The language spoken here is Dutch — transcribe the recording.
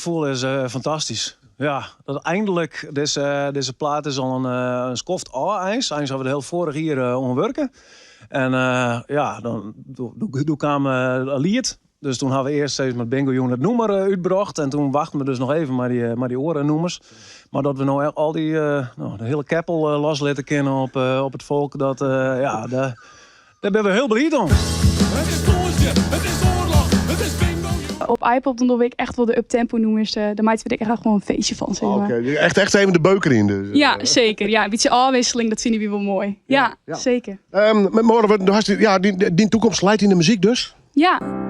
gevoel is fantastisch. Ja, dat eindelijk, deze plaat is al een skoft ijs. Eigenlijk hebben we het heel vorig hier onwerken. En ja, toen kwam lied. Dus toen hebben we eerst steeds met Bingo Jong het nummer uitgebracht. En toen wachten we dus nog even maar die orennoemers. Maar dat we nou al die de hele keppel los laten kennen op het volk. Dat, ja, daar ben we heel blij om. Het is koersje, het is oorlog, het is bingo. Op iPod dan doe ik echt wel de uptempo nummers. Daar maakten we er echt gewoon een feestje van. Zeg maar. Oké, echt even de beuker in. Dus. Ja, zeker. Ja, een beetje afwisseling, dat vinden we wel mooi. Ja, ja. zeker. Maar morgen, die toekomst leidt in de muziek dus? Ja.